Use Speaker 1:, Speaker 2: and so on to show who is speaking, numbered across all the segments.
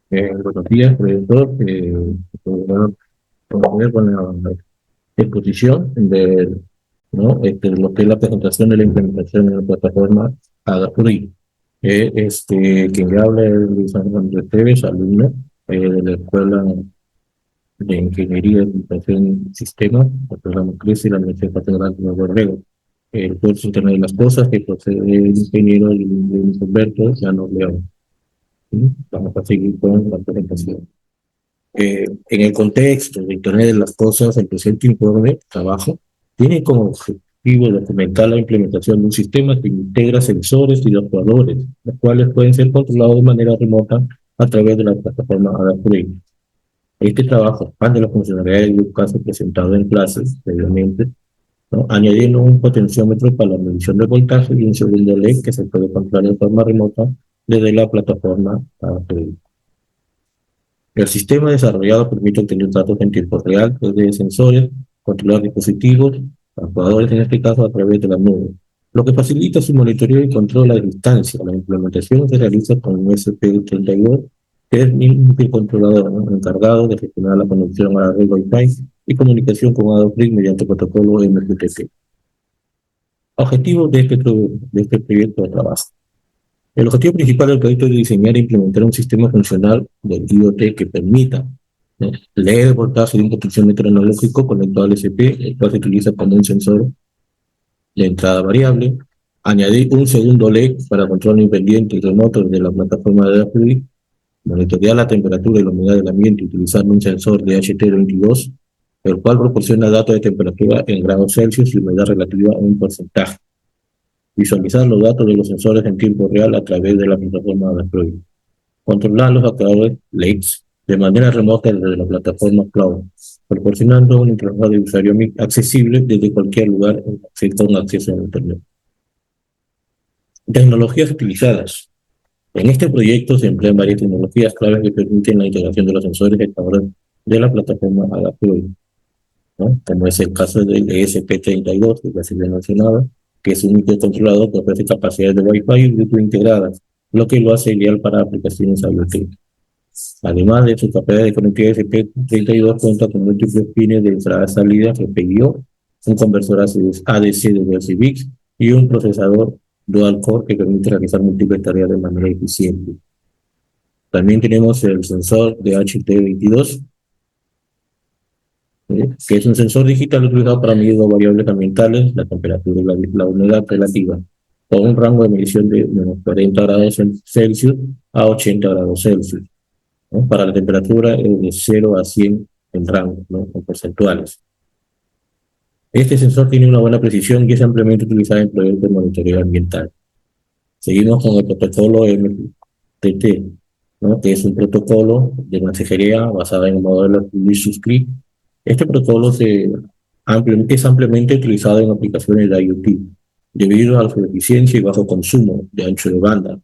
Speaker 1: Buenos días, profesor. Bueno, proceder con la exposición de, ¿no? Lo que es la presentación de la implementación de la plataforma Adapuri. Quien le habla es Luis Andrés Tevez, alumno de la Escuela de Ingeniería de Computación y Sistemas, el programa CRIS y la Universidad Catedral de Nuevo Borrego. El curso Internet de las Cosas, que procede el ingeniero Luis Humberto Llanos León. ¿Sí? Vamos a seguir con la presentación. En el contexto de Internet de las Cosas, el presente informe de trabajo tiene como objetivo documentar la implementación de un sistema que integra sensores y actuadores, los cuales pueden ser controlados de manera remota a través de la plataforma Adaptive. Este trabajo expande la funcionalidad del caso presentado en clases previamente, ¿no? Añadiendo un potenciómetro para la medición de voltaje y un segundo LED que se puede controlar de forma remota desde la plataforma Adaptive. El sistema desarrollado permite obtener datos en tiempo real desde sensores, controlar dispositivos, actuadores en este caso a través de la nube, lo que facilita su monitoreo y control a distancia. La implementación se realiza con un SP32, que es el controlador, ¿no?, encargado de gestionar la conexión a la red Wi-Fi y comunicación con Adafruit mediante protocolo MQTT. Objetivos de este proyecto de trabajo. El objetivo principal del proyecto es diseñar e implementar un sistema funcional del IoT que permita, ¿no?, leer el voltaje de un potenciómetro analógico conectado al SP, el cual se utiliza como un sensor de entrada variable, añadir un segundo LED para control independiente y remoto de la plataforma de Fluid, monitorear la temperatura y la humedad del ambiente utilizando un sensor de HT22, el cual proporciona datos de temperatura en grados Celsius y humedad relativa a un porcentaje. Visualizar los datos de los sensores en tiempo real a través de la plataforma de Android. Controlar los actuadores LEDs de manera remota desde la plataforma Cloud, proporcionando una interfaz de usuario accesible desde cualquier lugar con acceso a Internet. Tecnologías utilizadas. En este proyecto se emplean varias tecnologías claves que permiten la integración de los sensores y actuadores de la plataforma Android, ¿no?, como es el caso del ESP32, que ya se le mencionaba, que es un microcontrolador que ofrece capacidades de Wi-Fi y Bluetooth integradas, lo que lo hace ideal para aplicaciones IoT. Además de su capacidad de conectividad, ESP32 cuenta con múltiples pines de entrada-salida GPIO, un conversor ADC de VCBIX y un procesador dual core que permite realizar múltiples tareas de manera eficiente. También tenemos el sensor de HT22, que es un sensor digital utilizado para medir dos variables ambientales, la temperatura y la humedad relativa, con un rango de medición de menos 40 grados Celsius a 80 grados Celsius, ¿no? Para la temperatura de 0 a 100 en rango, ¿no?, en porcentuales. Este sensor tiene una buena precisión y es ampliamente utilizado en proyectos de monitoreo ambiental. Seguimos con el protocolo MQTT, ¿no?, que es un protocolo de mensajería basado en el modelo Subscript. Este protocolo es ampliamente utilizado en aplicaciones de IoT, debido a su eficiencia y bajo consumo de ancho de banda.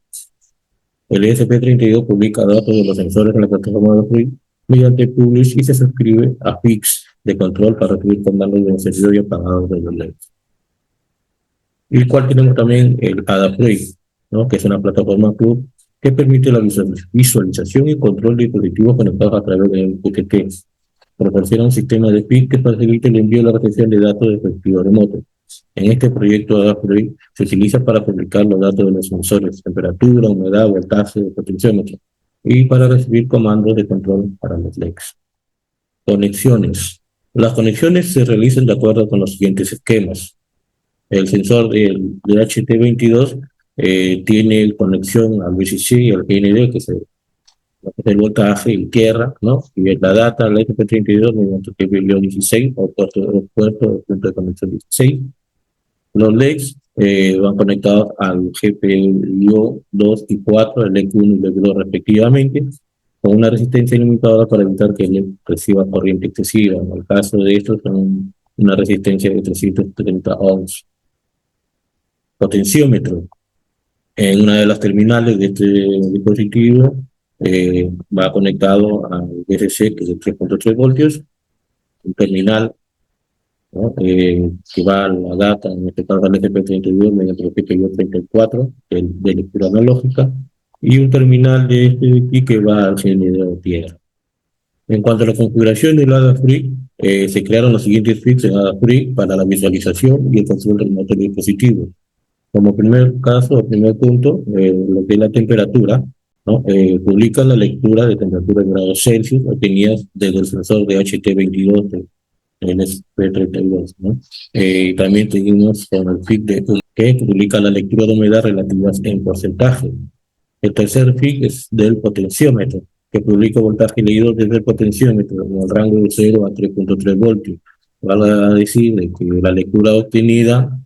Speaker 1: El ESP32 publica datos de los sensores en la plataforma de Fluid mediante Publish y se suscribe a Fix de control para recibir comandos de encendido y apagado de los LEDs. Y el cual tenemos también el Adafruit, ¿no?, que es una plataforma club que permite la visualización y control de dispositivos conectados a través de MQTT. Proporciona un sistema de PIC que facilita el envío y la recepción de datos de dispositivos remotos. En este proyecto Adafruit se utiliza para publicar los datos de los sensores, temperatura, humedad, voltaje, potenciómetro, y para recibir comandos de control para los LEDs. Conexiones. Las conexiones se realizan de acuerdo con los siguientes esquemas. El sensor del HT22 tiene conexión al VCC y al PND, que es el voltaje y tierra, ¿no? Y la data, la SP32 mediante el GPIO 16 o puerto de conexión 16. Los LEDs van conectados al GPIO 2 y 4, el LEC 1 y el LEC 2 respectivamente, con una resistencia limitada para evitar que el LED reciba corriente excesiva. En el caso de estos, son una resistencia de 330 ohms. Potenciómetro. En una de las terminales de este dispositivo va conectado al VCC, que es de 3.3 voltios, un terminal, ¿no?, que va a la data, en este caso al SP32 mediante el GPIO 34 de lectura analógica, y un terminal de este de aquí que va al generador tierra. En cuanto a la configuración del Adafruit, se crearon los siguientes fix en Adafruit para la visualización y el control remoto del dispositivo. Como primer caso, o primer punto, lo que es la temperatura, ¿no? Publica la lectura de temperatura en grados Celsius obtenidas desde el sensor de HT22 de NSP32, ¿no? También seguimos con el FIC que publica la lectura de humedad relativas en porcentaje. El tercer FIC es del potenciómetro, que publica voltaje leído desde el potenciómetro en el rango de 0 a 3.3 voltios. Vale a decir de que la lectura obtenida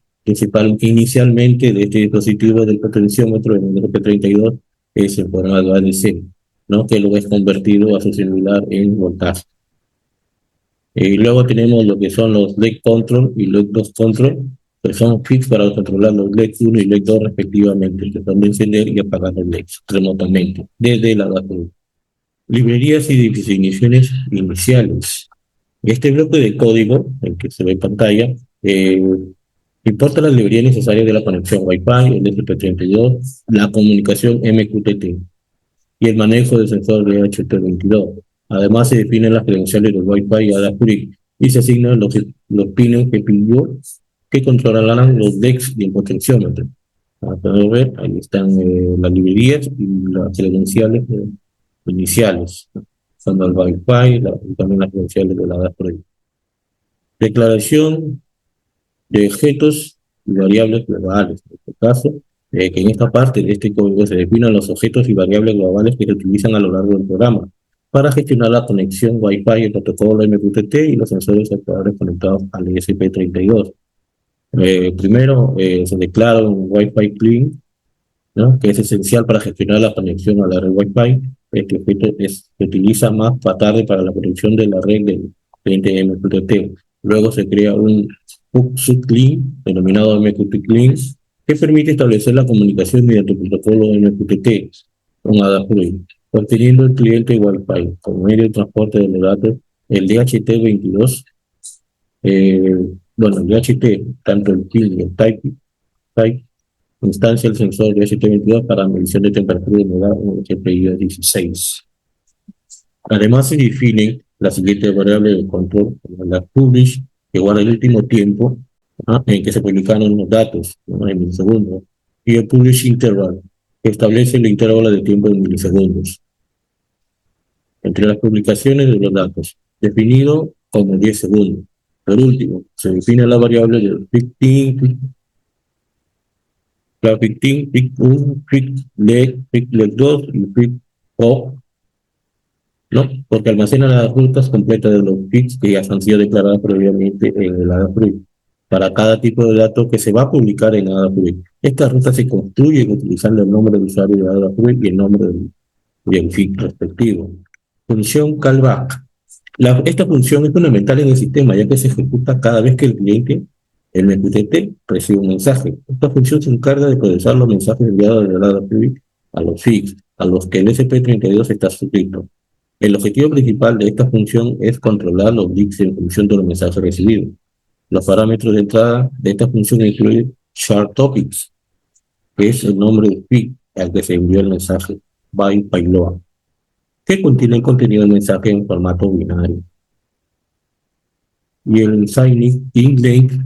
Speaker 1: inicialmente de este dispositivo del potenciómetro en el RP32 es en forma de ADC, ¿no? Que luego es convertido a su celular en voltaje. Y luego tenemos lo que son los LED control y LED 2 control, que son fix para controlar los LED 1 y LED 2 respectivamente, que son de encender y apagar los LEDs remotamente desde la adaptador. Librerías y definiciones iniciales. Este bloque de código, el que se ve en pantalla, importa la librería necesaria de la conexión Wi-Fi, el SP32, la comunicación MQTT y el manejo del sensor de HT22. Además, se definen las credenciales del Wi-Fi y Adafruit y se asignan los pines que controlarán los DEX y el potenciómetro. Para poder ver, ahí están las librerías y las credenciales iniciales. Son el Wi-Fi y también las credenciales de la Adafruit. Declaración de objetos y variables globales. En este caso, que en esta parte de este código se definen los objetos y variables globales que se utilizan a lo largo del programa para gestionar la conexión Wi-Fi, el protocolo MQTT y los sensores actuadores conectados al ESP32. Primero, se declara un Wi-Fi clean, ¿no? Que es esencial para gestionar la conexión a la red Wi-Fi. Este objeto se utiliza más tarde para la conexión de la red del cliente MQTT. Luego se crea un subclean, denominado MQTT Clean, que permite establecer la comunicación mediante el protocolo MQTT con Adafruit, conteniendo el cliente Wi-Fi como medio de transporte de los datos, el DHT22. Bueno, el DHT, tanto el PIN y el type instancia el sensor de ST22 para medición de temperatura y humedad en GPI 16. Además, se definen las siguientes variables de control, la publish, que guarda el último tiempo en que se publicaron los datos, en milisegundos, y el publish interval, que establece el intervalo de tiempo en milisegundos entre las publicaciones de los datos, definido como 10 segundos. Por último, se define la variable del FIC FIC 1, FIC LED 2 y FIC O, ¿no? Porque almacena las rutas completas de los FICs que ya han sido declaradas previamente en el Adafruit para cada tipo de datos que se va a publicar en Adafruit. Estas rutas se construyen utilizando el nombre del usuario de Adafruit y el nombre del FIC respectivo. Función callback. Esta función es fundamental en el sistema, ya que se ejecuta cada vez que el cliente, el MQTT, recibe un mensaje. Esta función se encarga de procesar los mensajes enviados de la Adafruit a los FICs, a los que el SP32 está suscrito. El objetivo principal de esta función es controlar los bits en función de los mensajes recibidos. Los parámetros de entrada de esta función incluyen short topics, que es el nombre del FIC al que se envió el mensaje, by payload, que contiene el contenido del mensaje en formato binario. Y el signing in length,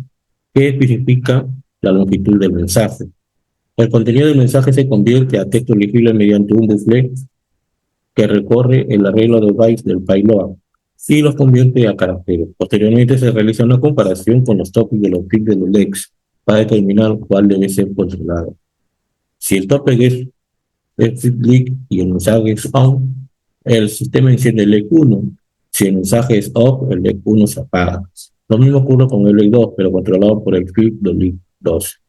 Speaker 1: que especifica la longitud del mensaje. El contenido del mensaje se convierte a texto legible mediante un bucle que recorre el arreglo de bytes del payload y los convierte a caracteres. Posteriormente se realiza una comparación con los topics de los bits de los legs para determinar cuál debe ser controlado. Si el topic es leak y el mensaje es on, el sistema enciende el leg 1. Si el mensaje es off, el leg 1 se apaga. Lo mismo ocurre con el leg 2, pero controlado por el FIC del leg 2.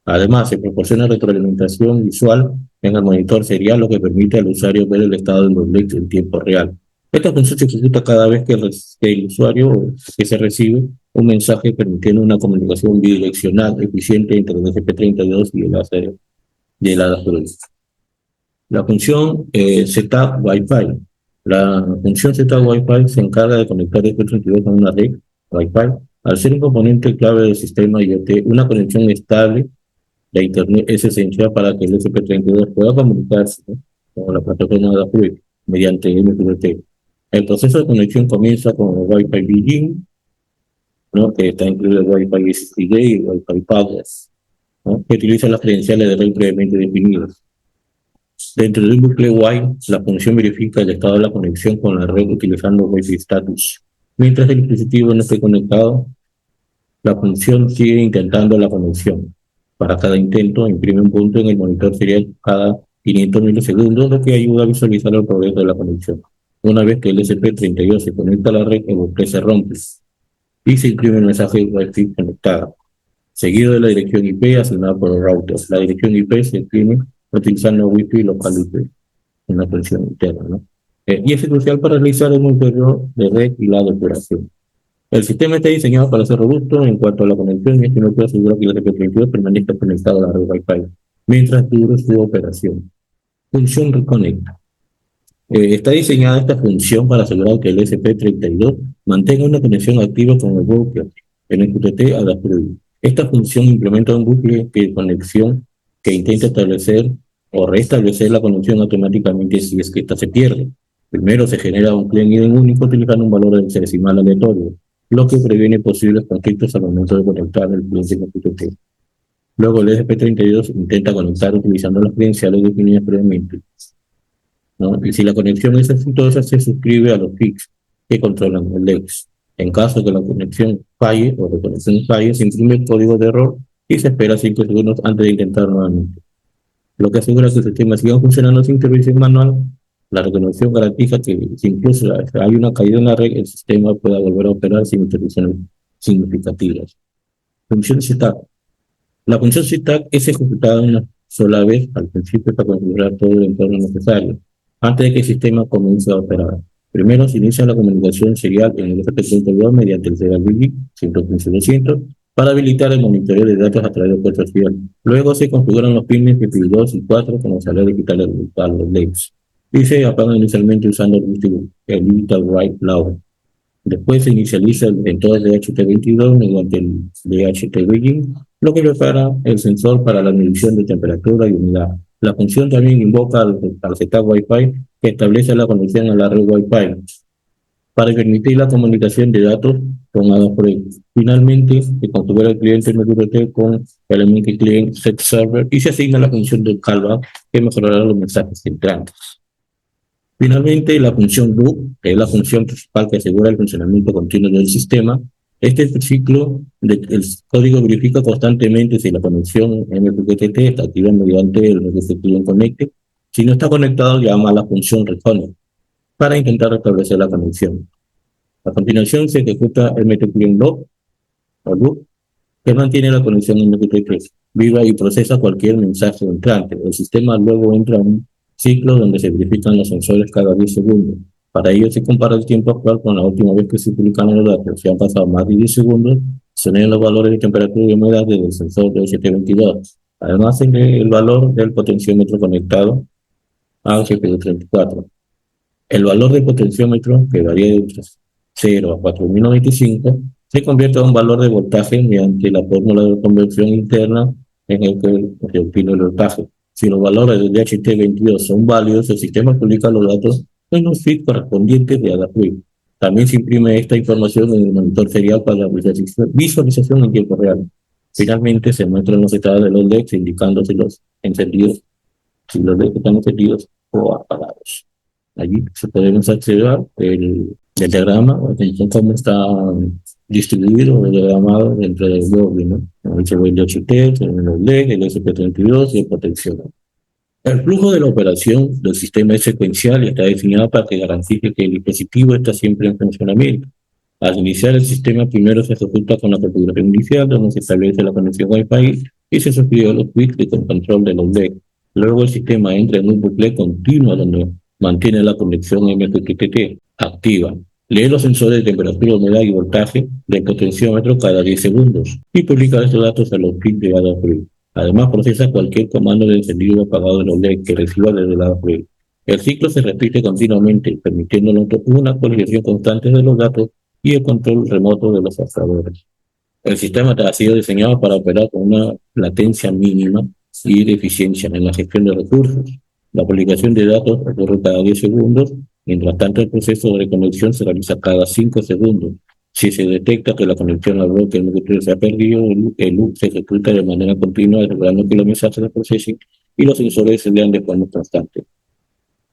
Speaker 1: Además, se proporciona retroalimentación visual en el monitor serial, lo que permite al usuario ver el estado de los LEDs en tiempo real. Esta función se ejecuta cada vez que el usuario que se recibe un mensaje permitiendo una comunicación bidireccional eficiente entre el SP32 y el láser de la Adafruit. La función setup Wi-Fi. La función setup Wi-Fi se encarga de conectar el SP32 a una red Wi-Fi. Al ser un componente clave del sistema IoT, una conexión estable de Internet es esencial para que el SP32 pueda comunicarse, ¿no?, o la plataforma de Adafruit mediante MQTT. El proceso de conexión comienza con el Wi-Fi Begin, ¿no? Que está incluido el Wi-Fi SSID y el Wi-Fi Pathos, ¿no? Que utiliza las credenciales de red previamente definidas. Dentro del bucle while, la función verifica el estado de la conexión con la red utilizando Wi-Fi Status. Mientras el dispositivo no esté conectado, la función sigue intentando la conexión. Para cada intento, imprime un punto en el monitor serial cada 500 milisegundos, lo que ayuda a visualizar el progreso de la conexión. Una vez que el SP32 se conecta a la red, el bucle se rompe y se imprime el mensaje de Wi-Fi conectada, seguido de la dirección IP asignada por el router. La dirección IP se imprime utilizando Wi-Fi local IP, una conexión interna, ¿no? Y es crucial para realizar el monitoreo de red y la depuración. El sistema está diseñado para ser robusto en cuanto a la conexión y este no puede asegurar que el RP32 permanezca conectado a la red Wi-Fi mientras dure su operación. Función Reconnect. Está diseñada esta función para asegurar que el SP32 mantenga una conexión activa con el bucle MQTT Adafruit. Esta función implementa un bucle de conexión que intenta establecer o restablecer la conexión automáticamente si es que ésta se pierde. Primero se genera un cliente único utilizando un valor de hexadecimal aleatorio, lo que previene posibles conflictos al momento de conectar el cliente MQTT. Luego el SP32 intenta conectar utilizando las credenciales definidas previamente, ¿no? Y si la conexión es exitosa, se suscribe a los PICs que controlan el DEX. En caso de que la conexión falle o la conexión falle, se imprime el código de error y se espera 5 segundos antes de intentar nuevamente, lo que asegura que el sistema siga funcionando sin intervención manual. La reconexión garantiza que si incluso hay una caída en la red, el sistema pueda volver a operar sin intervenciones significativas. Función setup. La función setup es ejecutada una sola vez al principio para configurar todo el entorno necesario, antes de que el sistema comience a operar. Primero se inicia la comunicación serial en el FP32 mediante el serial BIG 115.200 para habilitar el monitoreo de datos a través de puerto serial. Luego se configuran los pines de PIN 2 y 4 con la salida digital a los LEDs y se apagan inicialmente usando el digital write loud. Después se inicializa el sensor DHT22 mediante el DHT Begin, lo que prepara el sensor para la medición de temperatura y humedad. La función también invoca al setup Wi-Fi que establece la conexión a la red Wi-Fi para permitir la comunicación de datos con Adafruit. Finalmente, se configura el cliente MQTT con el client set server y se asigna la función del callback que mejorará los mensajes entrantes. Finalmente, la función do, que es la función principal que asegura el funcionamiento continuo del sistema. Este ciclo el código verifica constantemente si la conexión MQTT está activa mediante el RDP Connect. Si no está conectado, llama a la función reconnect para intentar restablecer la conexión. A continuación se ejecuta el MTClient log o loop que mantiene la conexión MQTT viva y procesa cualquier mensaje entrante. El sistema luego entra a un ciclo donde se verifican los sensores cada 10 segundos. Para ello se compara el tiempo actual con la última vez que se publicaron los datos. Si han pasado más de 10 segundos, se leen los valores de temperatura y humedad del sensor de HT22. Además, se lee el valor del potenciómetro conectado a GPU34. El valor del potenciómetro, que varía de 0 a 4095, se convierte a un valor de voltaje mediante la fórmula de conversión interna en el que se obtiene el voltaje. Si los valores del DHT22 son válidos, el sistema publica los datos en los feeds correspondientes de Adafruit. También se imprime esta información en el monitor serial para la visualización en tiempo real. Finalmente, se muestran los estados de los LEDs indicando si los encendidos, si los LEDs están encendidos o apagados. Allí se podemos acceder el diagrama, cómo está distribuido el diagramado dentro del doble, ¿no? Ahí se ve el DHT, el LED, el SP32 y el potenciómetro. El flujo de la operación del sistema es secuencial y está diseñado para que garantice que el dispositivo está siempre en funcionamiento. Al iniciar el sistema, primero se ejecuta con la configuración inicial, donde se establece la conexión Wi-Fi y se suscribe a los bits de control de los LED. Luego el sistema entra en un bucle continuo donde mantiene la conexión MQTT activa. Lee los sensores de temperatura, humedad y voltaje del potenciómetro cada 10 segundos y publica estos datos a los bits de Adafruit. Además, procesa cualquier comando de encendido o apagado de los LED que reciba desde el Adafruit. El ciclo se repite continuamente, permitiendo una actualización constante de los datos y el control remoto de los adaptadores. El sistema ha sido diseñado para operar con una latencia mínima y de eficiencia en la gestión de recursos. La publicación de datos ocurre cada 10 segundos, mientras tanto el proceso de reconexión se realiza cada 5 segundos. Si se detecta que la conexión al bloque MP3 se ha perdido, el loop se ejecuta de manera continua, asegurando que los mensajes de processing y los sensores se lean de forma constante.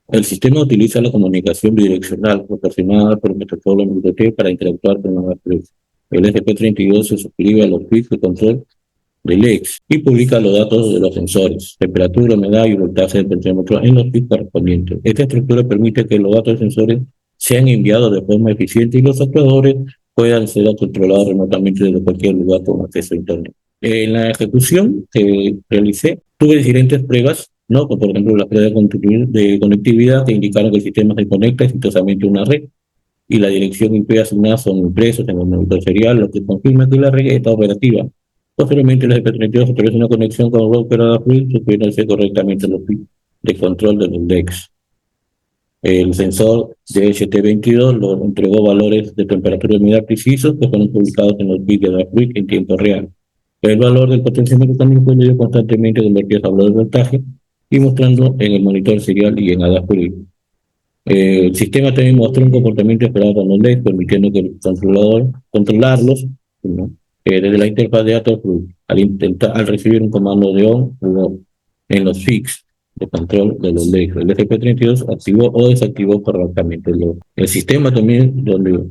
Speaker 1: El sistema utiliza la comunicación bidireccional proporcionada por el protocolo MQTT para interactuar con la red. El SP32 se suscribe a los bits de control del EX y publica los datos de los sensores, temperatura, humedad y voltaje del tensiómetro en los bits correspondientes. Esta estructura permite que los datos de sensores sean enviados de forma eficiente y los actuadores puedan ser controlados remotamente desde cualquier lugar con acceso a Internet. En la ejecución que realicé, tuve diferentes pruebas, ¿no? Por ejemplo, las pruebas de conectividad que indicaron que el sistema se conecta exitosamente a una red y la dirección IP asignada son impresos en el monitor serial, lo que confirma que la red está operativa. Posteriormente, la IP32 establece una conexión con el router Adafruit, subiéndose correctamente los bits de control de los DEX. El sensor de ST22 lo entregó valores de temperatura y humedad precisos que fueron publicados en los bits de Adafruit en tiempo real. El valor del potenciómetro también fue medido constantemente convertido a valor de voltaje y mostrando en el monitor serial y en Adafruit. El sistema también mostró un comportamiento esperado con los LEDs, permitiendo que el controlador controlarlos, ¿no? Desde la interfaz de Adafruit al recibir un comando de on o off en los fix de control de los LEDs. El FP32 activó o desactivó correctamente el sistema también, donde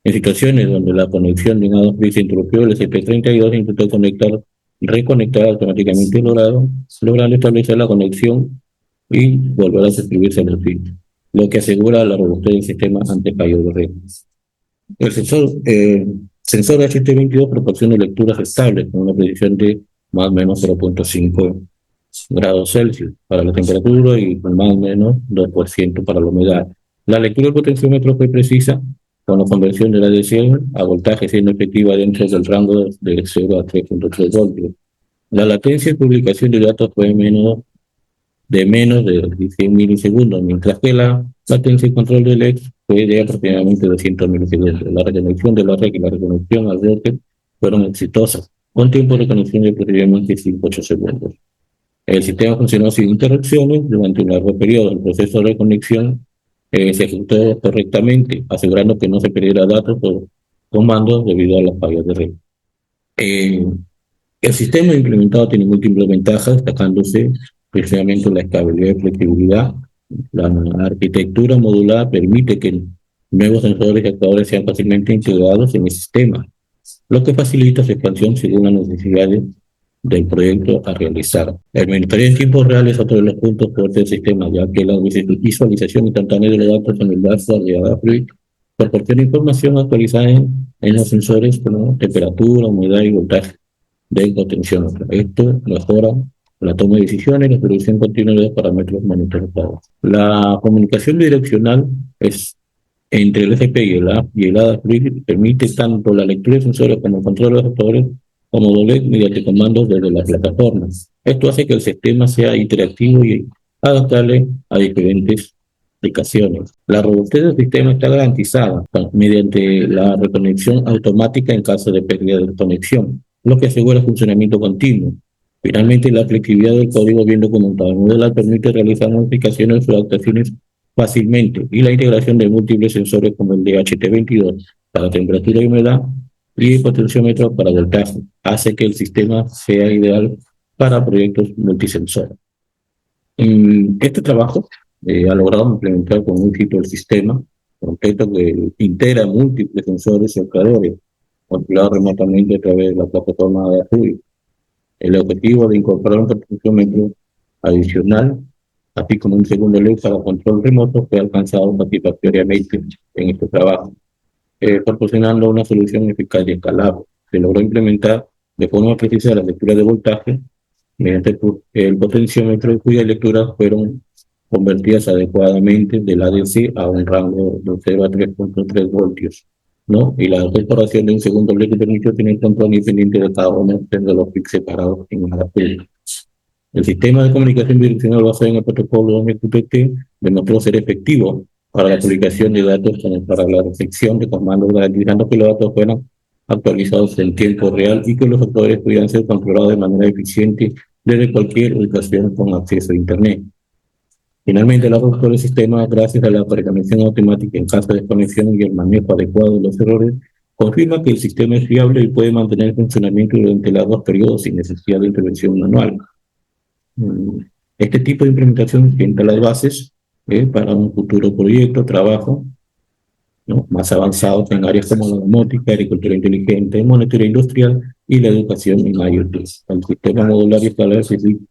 Speaker 1: en situaciones donde la conexión de un Adafruit se interrumpió, el SP32 intentó reconectar automáticamente logrando establecer la conexión y volver a suscribirse a los bits, lo que asegura la robustez del sistema ante fallos de red. El sensor HT22 proporciona lecturas estables con una precisión de más o menos 0.5 grados Celsius para la temperatura y más o menos 2% para la humedad. La lectura del potenciómetro fue precisa con la conversión de la DC a voltaje siendo efectiva dentro del rango de 0 a 3.3 voltios. La latencia de publicación de datos fue de menos de 100 milisegundos, mientras que la latencia de control del EX fue de aproximadamente 200 milisegundos. La reconexión de la red y la reconexión al router fueron exitosas, con tiempo de conexión de aproximadamente 5-8 segundos. El sistema funcionó sin interrupciones durante un largo periodo. El proceso de conexión se ejecutó correctamente, asegurando que no se perdiera datos o comandos debido a las fallas de red. El sistema implementado tiene múltiples ventajas, destacándose precisamente la estabilidad y flexibilidad. La arquitectura modular permite que nuevos sensores y actuadores sean fácilmente integrados en el sistema, lo que facilita su expansión según las necesidades del proyecto a realizar. El monitoreo en tiempo real es otro de los puntos fuertes del sistema, ya que la visualización instantánea de los datos en el dashboard de Adafruit proporciona información actualizada en los sensores como temperatura, humedad y voltaje del potenciómetro. Esto mejora la toma de decisiones y la producción continua de los parámetros monitorizados. La comunicación bidireccional es entre el FP y el Adafruit permite tanto la lectura de sensores como el control de los actores como doble mediante comandos desde las plataformas. Esto hace que el sistema sea interactivo y adaptable a diferentes aplicaciones. La robustez del sistema está garantizada mediante la reconexión automática en caso de pérdida de conexión, lo que asegura funcionamiento continuo. Finalmente, la flexibilidad del código bien documentado y modular permite realizar modificaciones o adaptaciones fácilmente, y la integración de múltiples sensores como el de HT22 para temperatura y humedad y el potenciómetro para voltaje hace que el sistema sea ideal para proyectos multisensor. Este trabajo ha logrado implementar con éxito el sistema completo que integra múltiples sensores y actuadores controlados remotamente a través de la plataforma de Adafruit. El objetivo de incorporar un potenciómetro adicional, así como un segundo LED para control remoto, fue alcanzado satisfactoriamente en este trabajo, proporcionando una solución eficaz y escalable. Se logró implementar de forma precisa la lectura de voltaje mediante el potenciómetro, cuyas lecturas fueron convertidas adecuadamente del ADC a un rango de 0 a 3.3 voltios, ¿no? Y la incorporación de un segundo LED permitió tener control independiente de cada uno de los bits separados en cada pila. El sistema de comunicación bidireccional basado en el protocolo MQTT demostró ser efectivo para la publicación de datos como para la recepción de comandos, garantizando que los datos fueran actualizados en tiempo real y que los actores pudieran ser controlados de manera eficiente desde cualquier ubicación con acceso a Internet. Finalmente, el adopto del sistema, gracias a la preconexión automática en caso de desconexión y el manejo adecuado de los errores, confirma que el sistema es fiable y puede mantener el funcionamiento durante los dos periodos sin necesidad de intervención manual. Mm, Este tipo de implementación sienta las bases para un futuro proyecto, trabajo, ¿no?, más avanzados en áreas como la domótica, agricultura inteligente, monitoreo industrial y la educación en IoT. El sistema modular y escalar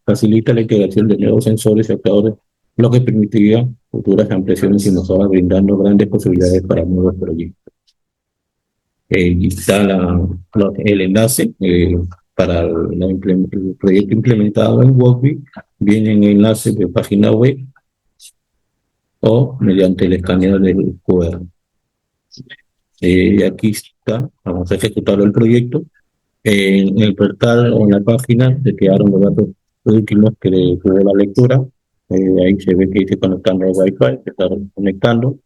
Speaker 1: facilita la integración de nuevos sensores y actuadores, lo que permitiría futuras ampliaciones y mejoras, brindando grandes posibilidades para nuevos proyectos. Y está el enlace para el proyecto implementado en Walkbit. Viene en el enlace de página web o mediante el escaneo del QR. Aquí está, vamos a ejecutar el proyecto. En el portal o en la página se quedaron los datos últimos que tuvo la lectura. Ahí se ve que dice conectando al Wi-Fi, se está conectando,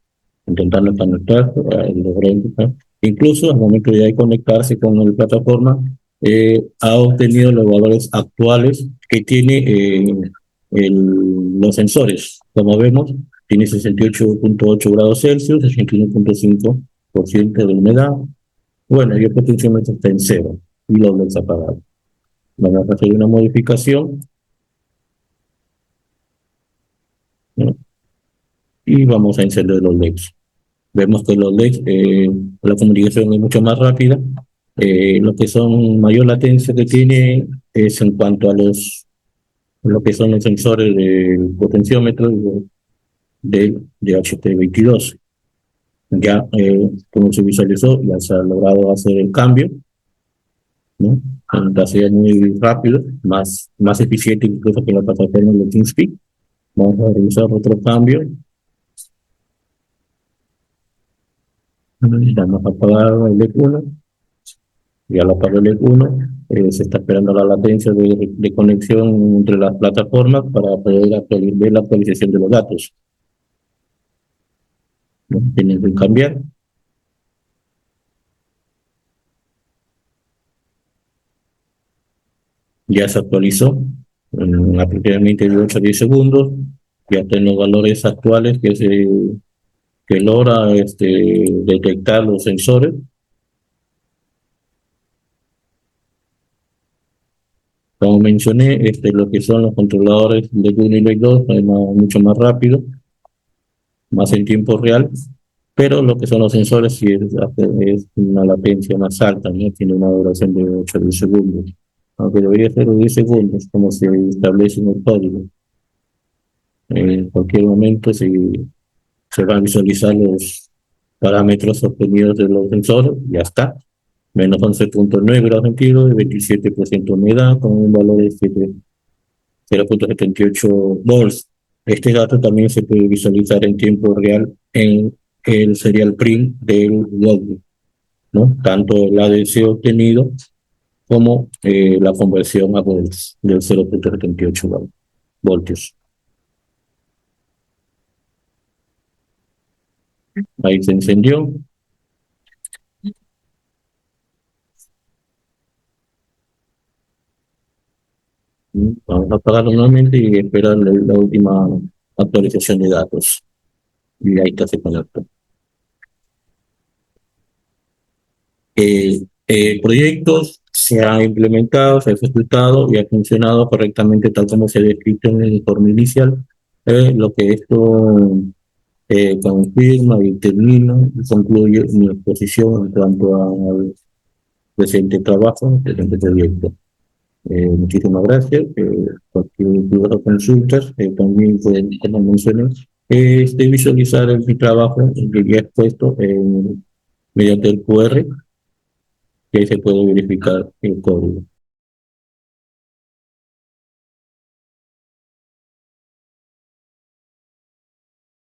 Speaker 1: intentando conectar, logró indicar. Incluso al momento de conectarse con la plataforma, ha obtenido los valores actuales que tiene los sensores. Como vemos, tiene 68.8 grados Celsius, 61.5% de humedad. Bueno, y el potenciómetro está en cero y los LEDs apagados. Vamos a hacer una modificación, ¿no?, y vamos a encender los LEDs. Vemos que los LEDs, la comunicación es mucho más rápida. Lo que son mayor latencia que tiene es en cuanto a lo que son los sensores del potenciómetro de HT22. Ya, como se visualizó, ya se ha logrado hacer el cambio, ¿no? Entonces muy rápido, más eficiente incluso que la plataforma de TeamSpeak. Vamos a realizar otro cambio. Vamos a apagar el LED1. Ya lo apagó el LED1. Se está esperando la latencia de conexión entre las plataformas para poder ver la actualización de los datos, ¿no? Tienen que cambiar. Ya se actualizó en aproximadamente de 8 a 10 segundos. Ya tengo los valores actuales que logra detectar los sensores. Como mencioné, lo que son los controladores de 1 y LED 2 es mucho más rápido, más en tiempo real, pero lo que son los sensores sí es una latencia más alta, ¿no? Tiene una duración de 8 a 10 segundos, aunque debería ser de 10 segundos, como se establece en el código. En cualquier momento se van a visualizar los parámetros obtenidos de los sensores, ya está. Menos 11.9 grados centígrados, 27% humedad, con un valor de 0.78 volts. Este dato también se puede visualizar en tiempo real en el serial print del Walkbit, ¿no? Tanto el ADC obtenido como la conversión a volts del 0.78 voltios. Ahí se encendió. Vamos a apagarlo nuevamente y esperar la última actualización de datos. Y ahí está, se conecta. Proyectos se han implementado, se ha ejecutado y ha funcionado correctamente tal como se ha descrito en el informe inicial. Lo que esto confirma y termina y concluye mi exposición en cuanto al presente trabajo, presente proyecto. Muchísimas gracias. Cualquier duda o consultas, también pueden, como mencioné, visualizar mi trabajo que ya he expuesto mediante el QR, que ahí se puede verificar el código.